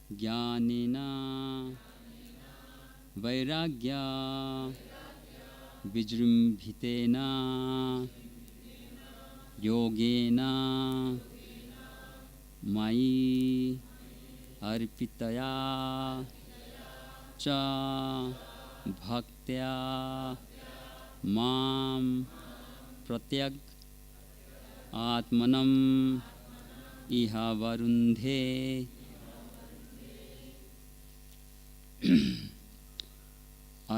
jñānena vairāgya-vijṛmbhitena yogena mayi arpitayā ca bhaktyā mam pratyag-ātmānam ihāvarundhe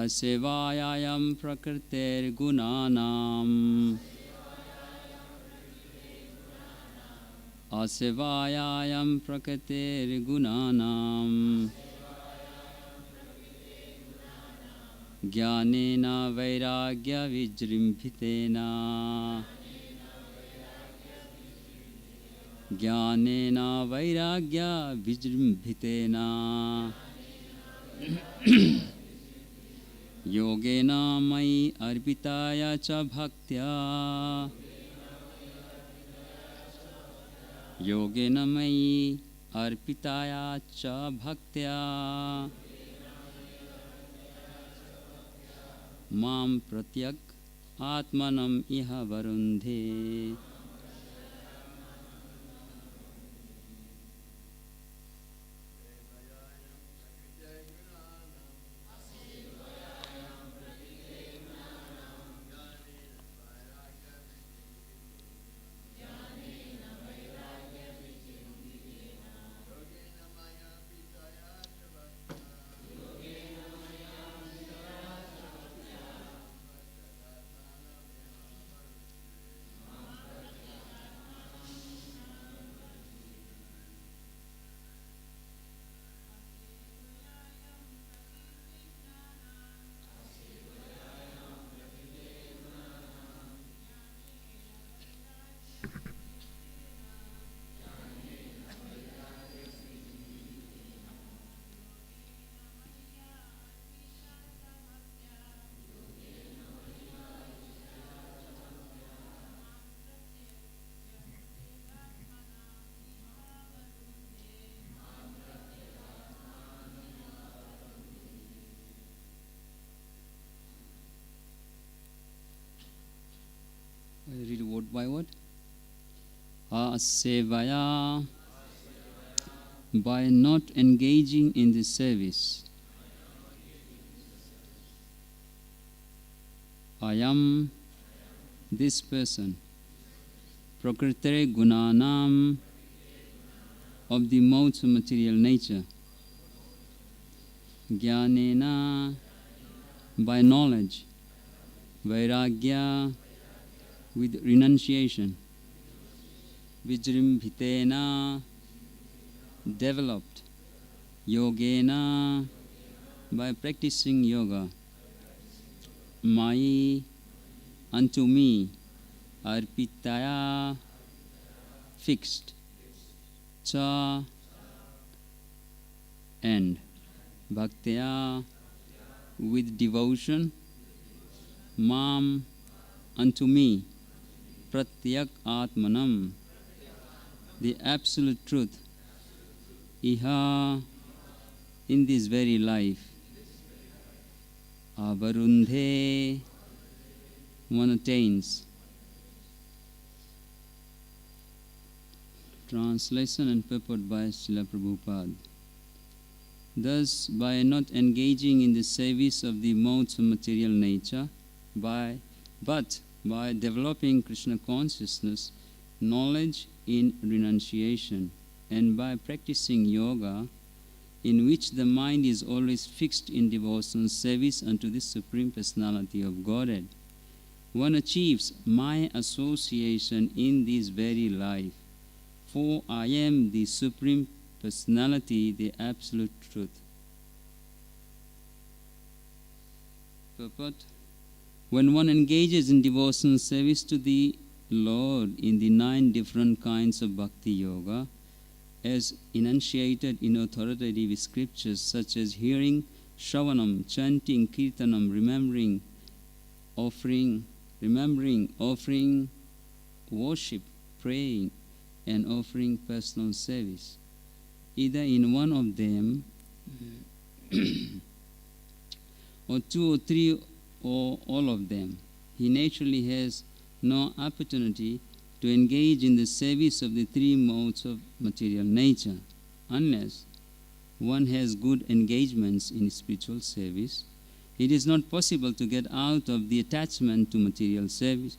asevayāyaṁ prakṛter guṇānām asevayāyaṁ prakṛter guṇānām jñānena vairāgya-vijṛmbhitena jñānena vairāgya-vijṛmbhitena yogena mayi arpitayā ca bhaktyā yogena mayi arpitayā ca bhaktyā mam pratyag-ātmānam ihāvarundhe. I read word by word. Asevayā, by not engaging in the service. Ayam, this person. Prakṛter guṇānāṁ, of the modes of material nature. Jñānena, by knowledge. Vairāgya, with renunciation. Vijṛmbhitena, developed. Yogena, by practicing yoga. Mayi, unto me. Arpitayā, fixed. Ca, and. Bhaktyā, with devotion. Mam, unto me. Pratyag-ātmānam, the absolute truth. Iha, in this very life. Avarundhe, one attains. Translation and purport by Srila Prabhupada. Thus, by not engaging in the service of the modes of material nature, but by developing Kṛṣṇa consciousness, knowledge in renunciation, and by practicing yoga, in which the mind is always fixed in devotional service unto the Supreme Personality of Godhead, one achieves my association in this very life. For I am the Supreme Personality, the Absolute Truth. Purport. When one engages in devotional service to the Lord in the 9 different kinds of bhakti yoga, as enunciated in authoritative scriptures such as hearing, shravanam, chanting, kirtanam, remembering, offering, worship, praying, and offering personal service, either in one of them or two or three or all of them. He naturally has no opportunity to engage in the service of the three modes of material nature unless one has good engagements in spiritual service. It is not possible to get out of the attachment to material service.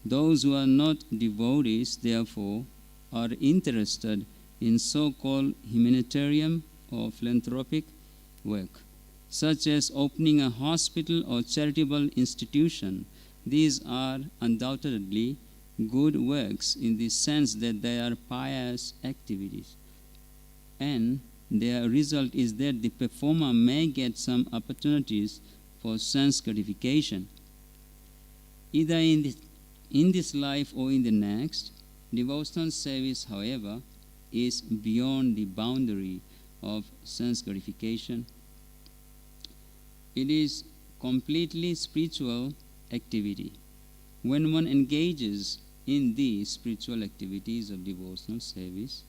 Those who are not devotees, therefore, are interested in so-called humanitarian or philanthropic work, such as opening a hospital or charitable institution. These are undoubtedly good works in the sense that they are pious activities, and their result is that the performer may get some opportunities for sense gratification. Either in this life or in the next, devotional service, however, is beyond the boundary of sense gratification. It is completely spiritual activity. When one engages in the spiritual activities of devotional service,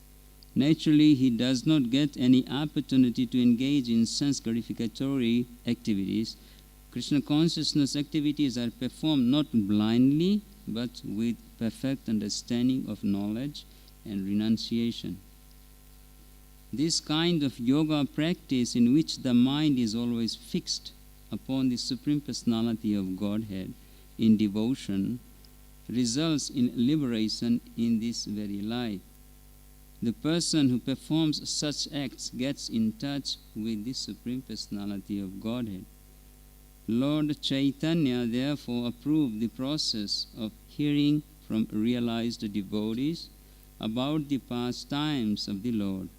naturally he does not get any opportunity to engage in sense gratificatory activities. Kṛṣṇa consciousness activities are performed not blindly, but with perfect understanding of knowledge and renunciation. This kind of yoga practice, in which the mind is always fixed upon the Supreme Personality of Godhead in devotion, results in liberation in this very life. The person who performs such acts gets in touch with the Supreme Personality of Godhead. Lord Chaitanya therefore approved the process of hearing from realized devotees about the pastimes of the Lord.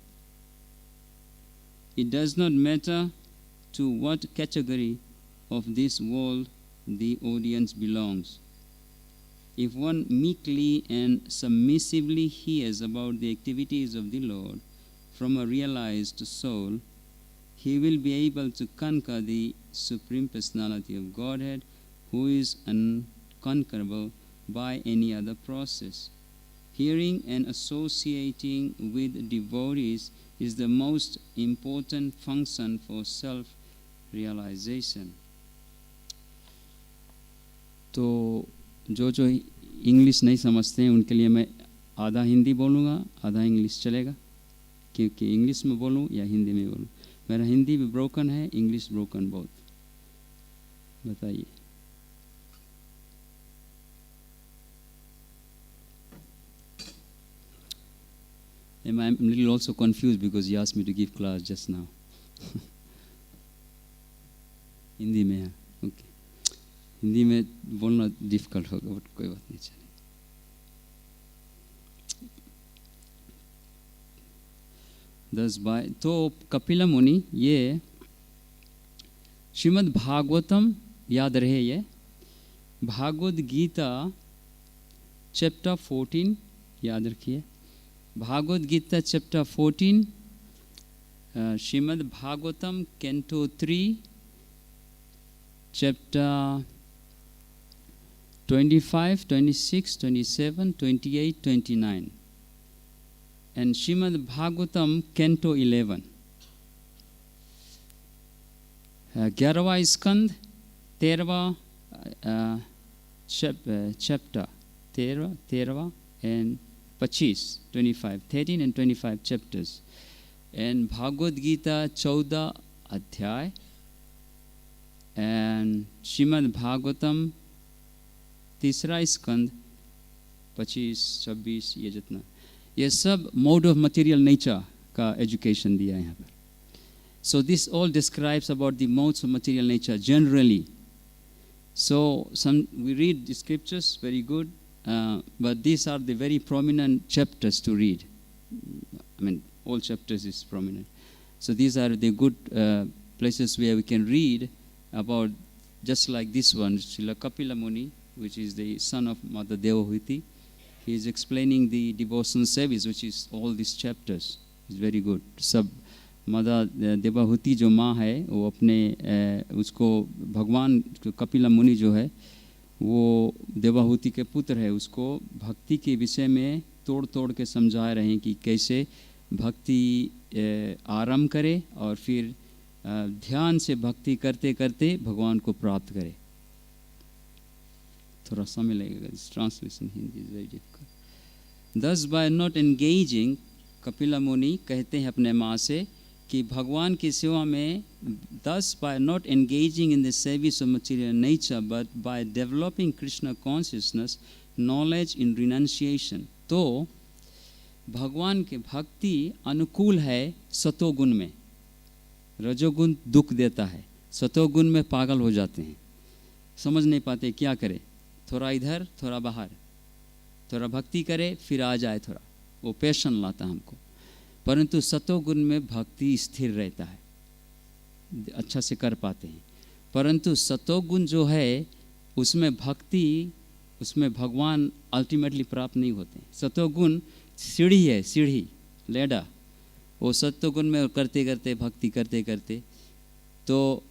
It does not matter to what category of this world the audience belongs. If one meekly and submissively hears about the activities of the Lord from a realized soul, he will be able to conquer the Supreme Personality of Godhead, who is unconquerable by any other process. Hearing and associating with devotees is the most important function for self-realization. तो जो English नहीं समझते हैं उनके लिए मैं आधा हिंदी बोलूँगा, आधा इंग्लिश चलेगा, क्योंकि इंग्लिश में बोलूँ या हिंदी में बोलूँ. मेरा हिंदी भी ब्रोकन है, इंग्लिश ब्रोकन बहुत. बताइए. And I'm a little also confused because you asked me to give class just now. Hindi में है, ओके. हिंदी में बोलना डिफिकल्ट होगा, बट कोई बात नहीं, चलेगा. तो कपिल मुनि, ये श्रीमद् भागवतम याद रहे, ये भागवत गीता चैप्टर 14 याद रखिए. Bhagavad Gita chapter 14, Shrimad Bhagavatam canto 3 chapter 25, 26, 27, 28, 29. And Srimad Bhagavatam Canto 11. 11वां स्कंद 13वां chapter 13 and 25, 13 and 25 chapters. And Bhagavad Gita 14 अध्याय. And Srimad Bhagavatam तीसरा स्कंद 25, 26 ये जितना, ये सब mode of material nature का education दिया है यहाँ पर. So this all describes about the modes of material nature generally. So we read the scriptures very good, but these are the very prominent chapters to read. I mean, all chapters is prominent. So these are the good places where we can read about, just like this one, Srila Kapila Muni, which is the son of Mother Devahuti. He is explaining the devotional service, which is all these chapters. It's very good. सब माता देवाहुति जो माँ है, वो अपने उसको भगवान कपिला मुनि जो है, वो देवाहुति के पुत्र है, उसको भक्ति के विषय में तोड़ तोड़ के समझा रहे हैं कि कैसे भक्ति आरंभ करे और फिर ध्यान से भक्ति करते करते भगवान को प्राप्त करे। थोड़ा समय लगेगा, this translation Hindi is very difficult. दस बाय नॉट एंगेजिंग, कपिला मुनि कहते हैं अपने माँ से कि भगवान की सेवा में, thus by not engaging in the service of material nature but by developing Krishna consciousness, knowledge in renunciation. तो भगवान के भक्ति अनुकूल है सतोगुण में, रजोगुण दुख देता है, सतोगुण में पागल हो जाते हैं, समझ नहीं पाते क्या करें, थोड़ा इधर थोड़ा बाहर, थोड़ा भक्ति करे फिर आ जाए, थोड़ा वो पैशन लाता है हमको। परंतु सतोगुण में भक्ति स्थिर रहता है, अच्छा से कर पाते हैं। परंतु सतोगुण जो है उसमें भक्ति, उसमें भगवान अल्टीमेटली प्राप्त नहीं होते। सतोगुण सीढ़ी है, सीढ़ी लेडा, वो सत्वगुण में करते करते भक्ति करते करते तो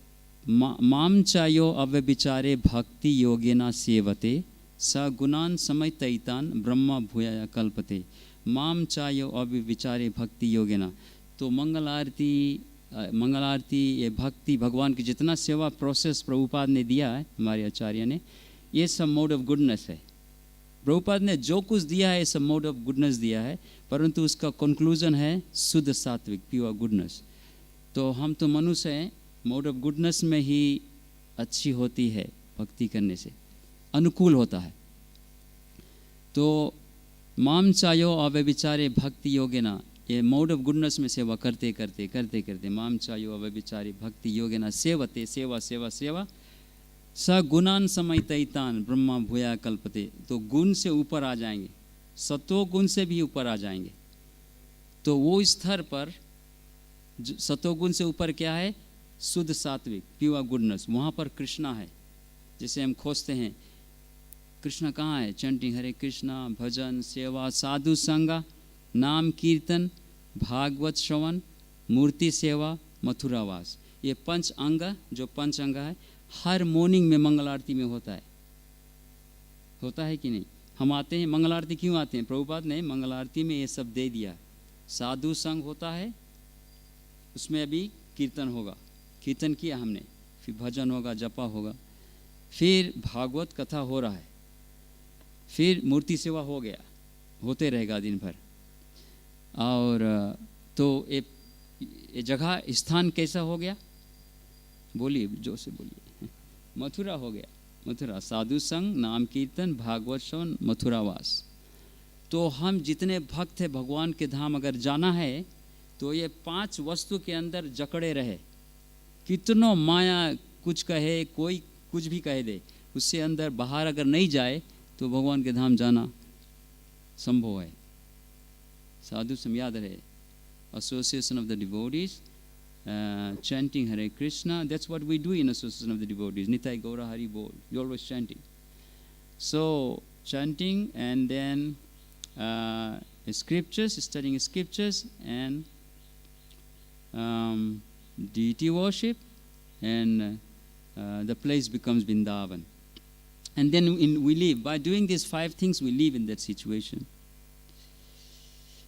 माम चायो अव्यभिचारे भक्ति योगेना सेवते स गुणान समयतैतान ब्रह्म भूयाय कल्पते। माम चायो अव्यभिचारे भक्ति योगेना, तो मंगल आरती ये भक्ति, भगवान की जितना सेवा प्रोसेस प्रभुपाद ने दिया है, हमारे आचार्य ने, ये सब मोड ऑफ गुडनेस है। प्रभुपाद ने जो कुछ दिया है सब मोड ऑफ गुडनेस दिया है, परंतु उसका कंक्लूजन है शुद्ध सात्विक, प्योर गुडनेस। तो हम तो मनुष्य हैं, मोड ऑफ गुडनेस में ही अच्छी होती है, भक्ति करने से अनुकूल होता है। तो माम चायो अव्यभिचारे भक्ति योगेना, ये मोड ऑफ गुडनेस में सेवा करते करते करते करते माम चायो अव्यभिचारे भक्ति योगेना सेवते, सेवा सेवा सेवा स गुणान समयतैतान ब्रह्मा भूया कल्पते। तो गुण से ऊपर आ जाएंगे, सतो गुण से भी ऊपर आ जाएंगे। तो वो स्तर पर सतोगुण से ऊपर क्या है, शुद्ध सात्विक प्योर गुडनेस, वहाँ पर कृष्णा है। जैसे हम खोजते हैं कृष्णा कहाँ है, चैंटिंग हरे कृष्णा, भजन, सेवा, साधु संगा, नाम कीर्तन, भागवत श्रवण, मूर्ति सेवा, मथुरावास, ये पंच अंग, जो पंच अंग है हर मॉर्निंग में मंगल आरती में होता है कि नहीं। हम आते हैं मंगल आरती, क्यों आते हैं, प्रभुपाद ने मंगल आरती में ये सब दे दिया। साधु संग होता है, उसमें अभी कीर्तन होगा, कीर्तन किया हमने, फिर भजन होगा, जपा होगा, फिर भागवत कथा हो रहा है, फिर मूर्ति सेवा हो गया, होते रहेगा दिन भर। और तो ये जगह स्थान कैसा हो गया, बोलिए जोर से बोलिए, मथुरा हो गया, मथुरा, साधु संग, नाम कीर्तन, भागवत श्रवण, मथुरावास। तो हम जितने भक्त हैं, भगवान के धाम अगर जाना है तो ये 5 वस्तु के अंदर जकड़े रहे, कितनो माया कुछ कहे, कोई कुछ भी कह दे, उससे अंदर बाहर अगर नहीं जाए तो भगवान के धाम जाना संभव है। साधु संग याद रहे, association of the devotees, chanting Hare Krishna, that's what we do in association of the devotees. Nitai Gaura Hari Bol, you're always chanting. So chanting and then scriptures, studying scriptures, and deity worship, and the place becomes Vrindavan. And then we live, by doing these 5 things we live in that situation.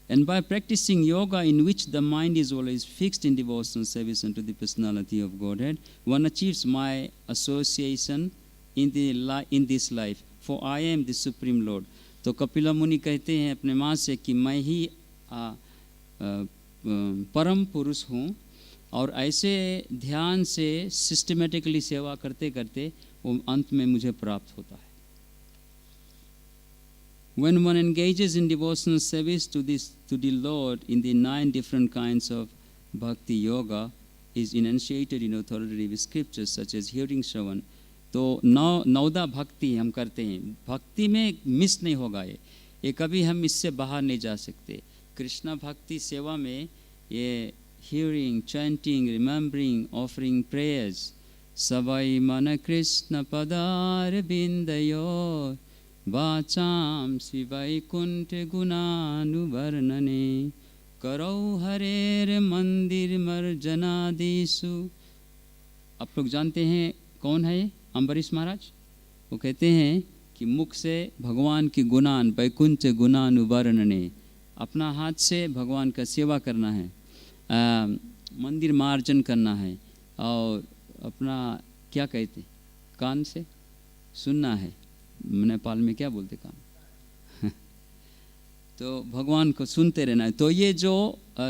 And by practicing yoga, in which the mind is always fixed in devotional service unto the personality of Godhead, one achieves my association in this life, for I am the Supreme Lord. तो कपिला मुनि कहते हैं अपने माँ से कि मैं ही परम पुरुष हूँ, और ऐसे ध्यान से सिस्टमेटिकली सेवा करते करते वो अंत में मुझे प्राप्त होता है। When one engages in devotional service to the Lord in the 9 different kinds of bhakti yoga is enunciated in authoritative scriptures such as hearing shravan, तो 9 भक्ति हम करते हैं, भक्ति में मिस नहीं होगा ये कभी हम इससे बाहर नहीं जा सकते। कृष्णा भक्ति सेवा में ये hearing, chanting, remembering, offering prayers, savai mana Krishna padar bindayo वाचाम शिवैकुंठ गुणानुवर्णने करौ हरेर मंदिर मर्जनादिषु। आप लोग जानते हैं कौन है अम्बरीश महाराज, वो कहते हैं कि मुख से भगवान की गुणान वैकुंठ गुणानुवर्णने, अपना हाथ से भगवान का सेवा करना है, मंदिर मार्जन करना है, और अपना क्या कहते कान से सुनना है, नेपाल में क्या बोलते कान तो भगवान को सुनते रहना है। तो ये जो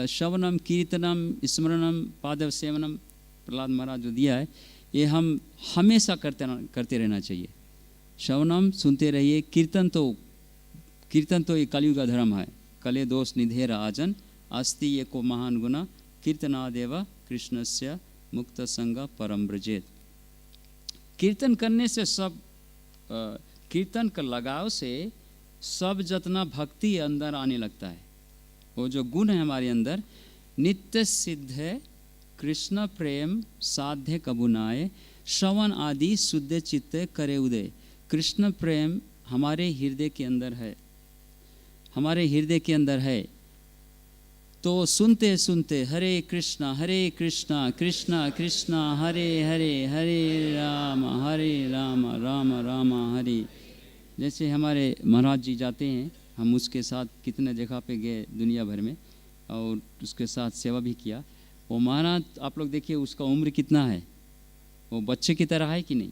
श्रवणम कीर्तनम स्मरणम पादव सेवनम प्रहलाद महाराज जो दिया है, ये हम हमेशा करते रहना चाहिए। श्रवणम सुनते रहिए, कीर्तन तो ये कलयुग का धर्म है। कले दोष निधेर आजन अस्ति ये को महान गुना कीर्तनादेव कृष्णस्य मुक्त संग परम ब्रजेत। कीर्तन करने से सब कीर्तन का लगाव से सब जतना भक्ति अंदर आने लगता है। वो जो गुण है हमारे अंदर, नित्य सिद्ध है कृष्ण प्रेम साध्य कबुनाए श्रवण आदि शुद्ध चित्त करे उदय। कृष्ण प्रेम हमारे हृदय के अंदर है, हमारे हृदय के अंदर है। तो सुनते सुनते हरे कृष्णा कृष्णा कृष्णा हरे हरे हरे राम राम राम हरे। जैसे हमारे महाराज जी जाते हैं, हम उसके साथ कितने जगह पे गए दुनिया भर में और उसके साथ सेवा भी किया। वो महाराज आप लोग देखिए उसका उम्र कितना है, वो बच्चे की तरह है कि नहीं।